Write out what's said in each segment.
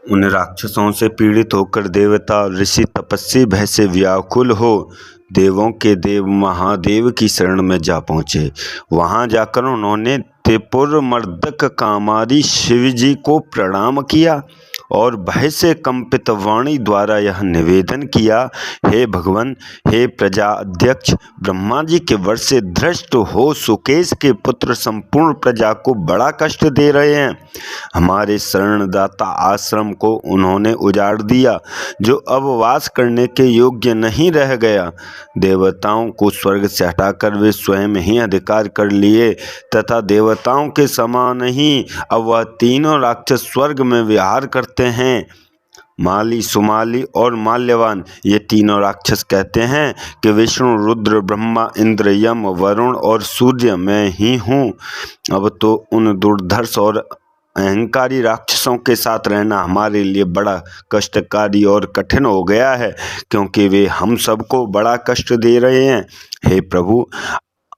उन राक्षसों से पीड़ित होकर देवता और ऋषि तपस्वी भय से व्याकुल हो देवों के देव महादेव की शरण में जा पहुँचे। वहां जाकर उन्होंने त्रिपुर मर्दक कामादि शिव जी को प्रणाम किया और भय से कंपित वाणी द्वारा यह निवेदन किया, हे भगवान, हे प्रजा अध्यक्ष, ब्रह्मा जी के वश से धृष्ट हो सुकेश के पुत्र संपूर्ण प्रजा को बड़ा कष्ट दे रहे हैं। हमारे शरणदाता आश्रम को उन्होंने उजाड़ दिया, जो अब वास करने के योग्य नहीं रह गया। देवताओं को स्वर्ग से हटाकर वे स्वयं ही अधिकार कर लिए तथा देवताओं के समान ही अब वह तीनों राक्षस स्वर्ग में विहार करते हैं। माली, सुमाली और माल्यवान, ये तीनों राक्षस कहते हैं कि विष्णु, रुद्र, ब्रह्मा, इंद्र, यम, वरुण और सूर्य मैं ही हूँ। अब तो उन दुर्धर्ष और अहंकारी राक्षसों के साथ रहना हमारे लिए बड़ा कष्टकारी और कठिन हो गया है, क्योंकि वे हम सबको बड़ा कष्ट दे रहे हैं। हे प्रभु,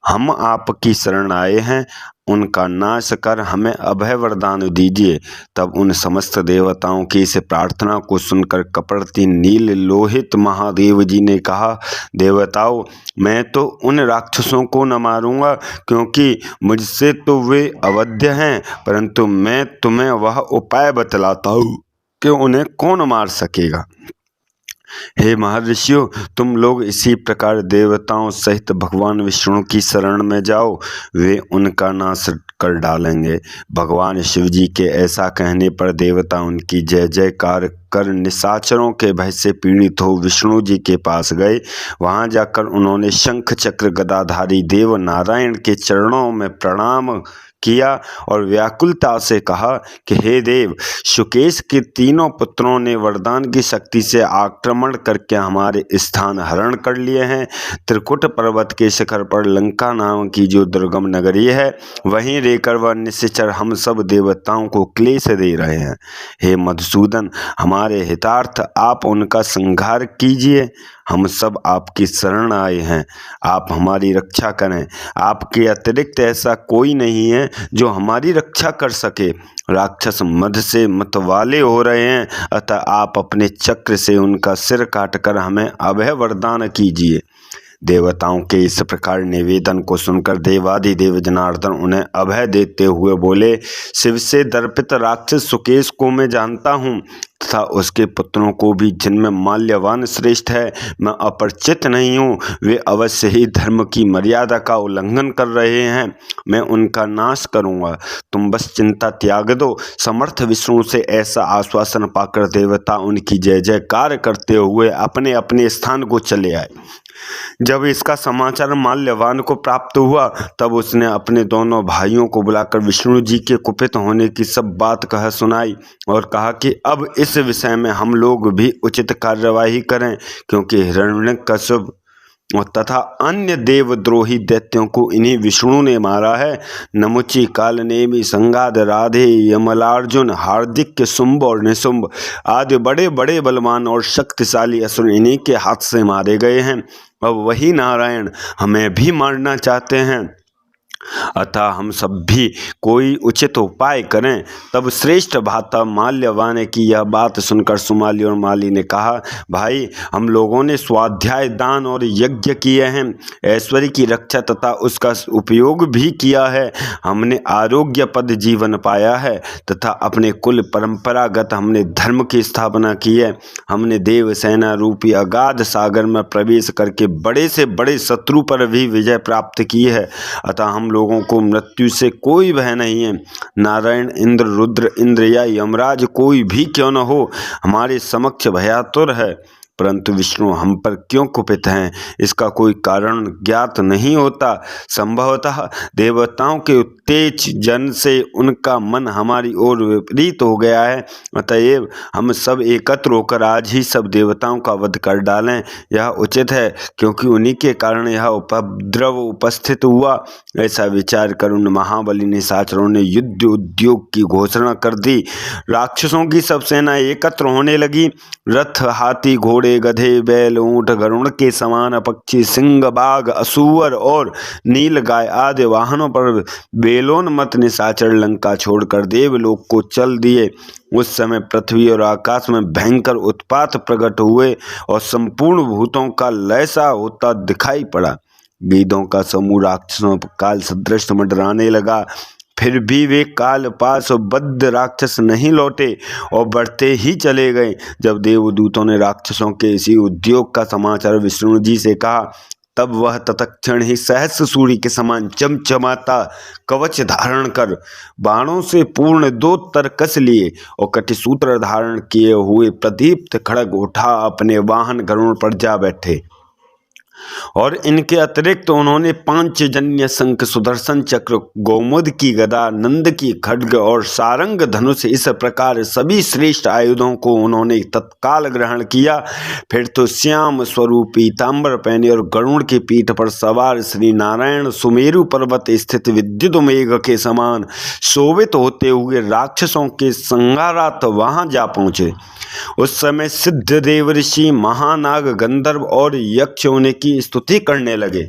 हम आपकी शरण आए हैं, उनका नाश कर हमें अभय वरदान दीजिए। तब उन समस्त देवताओं की इस प्रार्थना को सुनकर कपड़ती नील लोहित महादेव जी ने कहा, देवताओं, मैं तो उन राक्षसों को न मारूंगा, क्योंकि मुझसे तो वे अवध्य हैं, परंतु मैं तुम्हें वह उपाय बतलाता हूँ कि उन्हें कौन मार सकेगा। हे महर्षियों, तुम लोग इसी प्रकार देवताओं सहित भगवान विष्णु की शरण में जाओ, वे उनका नाश कर डालेंगे। भगवान शिव जी के ऐसा कहने पर देवता उनकी जय जयकार कर निशाचरों के भय से पीड़ित हो विष्णु जी के पास गए। वहां जाकर उन्होंने शंख चक्र गदाधारी देव नारायण के चरणों में प्रणाम किया और व्याकुलता से कहा कि हे देव, शुकेश के तीनों पुत्रों ने वरदान की शक्ति से आक्रमण करके हमारे स्थान हरण कर लिए हैं। त्रिकुट पर्वत के शिखर पर लंका नाम की जो दुर्गम नगरी है, वहीं रहकर वह निश्चर हम सब देवताओं को क्लेश दे रहे हैं। हे मधुसूदन, हमारे हितार्थ आप उनका संहार कीजिए। हम सब आपकी शरण आए हैं, आप हमारी रक्षा करें। आपके अतिरिक्त ऐसा कोई नहीं है जो हमारी रक्षा कर सके। राक्षस मद से मतवाले हो रहे हैं, अतः आप अपने चक्र से उनका सिर काटकर हमें अभय वरदान कीजिए। देवताओं के इस प्रकार निवेदन को सुनकर देवाधिदेव जनार्दन उन्हें अभय देते हुए बोले, शिव से दर्पित राक्षस सुकेश को मैं जानता हूँ तथा उसके पुत्रों को भी, जिनमें माल्यवान श्रेष्ठ है, मैं अपरिचित नहीं हूँ। वे अवश्य ही धर्म की मर्यादा का उल्लंघन कर रहे हैं, मैं उनका नाश करूँगा। तुम बस चिंता त्याग दो। समर्थ विष्णु से ऐसा आश्वासन पाकर देवता उनकी जय जयकार करते हुए अपने अपने स्थान को चले आए। जब इसका समाचार माल्यवान को प्राप्त हुआ, तब उसने अपने दोनों भाइयों को बुलाकर विष्णु जी के कुपित होने की सब बात कह सुनाई और कहा कि अब इस विषय में हम लोग भी उचित कार्यवाही करें, क्योंकि हिरण्यकश्यप तथा अन्य देवद्रोही दैत्यों को इन्हीं विष्णु ने मारा है। नमुची, कालनेमी, संगाद, राधे, यमलार्जुन, हार्दिक, शुंभ और निशुंभ आदि बड़े बड़े बलवान और शक्तिशाली असुर इन्हीं के हाथ से मारे गए हैं। अब वही नारायण हमें भी मारना चाहते हैं, अतः हम सब भी कोई उचित उपाय करें। तब श्रेष्ठ भ्राता माल्यवान की यह बात सुनकर सुमाली और माली ने कहा, भाई, हम लोगों ने स्वाध्याय, दान और यज्ञ किए हैं, ऐश्वर्य की रक्षा तथा उसका उपयोग भी किया है। हमने आरोग्य पद जीवन पाया है तथा अपने कुल परंपरागत हमने धर्म की स्थापना की है। हमने देव सेना रूपी अगाध सागर में प्रवेश करके बड़े से बड़े शत्रु पर भी विजय प्राप्त की है, अतः हम लोगों को मृत्यु से कोई भय नहीं है। नारायण, इंद्र, रुद्र, इंद्र या यमराज कोई भी क्यों न हो, हमारे समक्ष भयातुर है, परंतु विष्णु हम पर क्यों कुपित हैं, इसका कोई कारण ज्ञात नहीं होता। संभवतः देवताओं के उत्तेज जन से उनका मन हमारी ओर विपरीत हो गया है, अतएव हम सब एकत्र होकर आज ही सब देवताओं का वध कर डालें, यह उचित है, क्योंकि उन्हीं के कारण यह उपद्रव उपस्थित हुआ। ऐसा विचार कर उन महाबली निशाचरों ने युद्ध उद्योग की घोषणा कर दी। राक्षसों की सब सेना एकत्र होने लगी। रथ, हाथी, घोड़े घोड़े गधे बैल ऊंट गरुड़ के समान पक्षी सिंह बाघ असुर और नील गाय आदि वाहनों पर बेलोन्मत्त निशाचर लंका छोड़कर देवलोक को चल दिए। उस समय पृथ्वी और आकाश में भयंकर उत्पात प्रकट हुए और संपूर्ण भूतों का लय सा होता दिखाई पड़ा। गीधों का समूह राक्षसों पर काल सदृश मंडराने लगा, फिर भी वे काल पास बद्ध राक्षस नहीं लौटे और बढ़ते ही चले गए। जब देवदूतों ने राक्षसों के इसी उद्योग का समाचार विष्णु जी से कहा, तब वह तत्क्षण ही सहस्र सूर्य के समान चमचमाता कवच धारण कर बाणों से पूर्ण 2 तर कस लिए और कटिसूत्र धारण किए हुए प्रदीप्त खड्ग उठा अपने वाहन गरुड़ पर जा बैठे। और इनके अतिरिक्त उन्होंने पांचजन्य शंख सुदर्शन चक्र गौमुद की गदा नंद की खड्ग और सारंग धनुष इस प्रकार सभी श्रेष्ठ आयुधों को उन्होंने तत्काल ग्रहण किया। फिर तो श्याम स्वरूप पीताम्बर पहने और गरुड़ की पीठ पर सवार श्री नारायण सुमेरु पर्वत स्थित विद्युत मेघ के समान शोभित होते हुए राक्षसों के संहारार्थ वहां जा पहुंचे। उस समय सिद्ध देव ऋषि महानाग गंधर्व और यक्ष उनकी स्तुति करने लगे।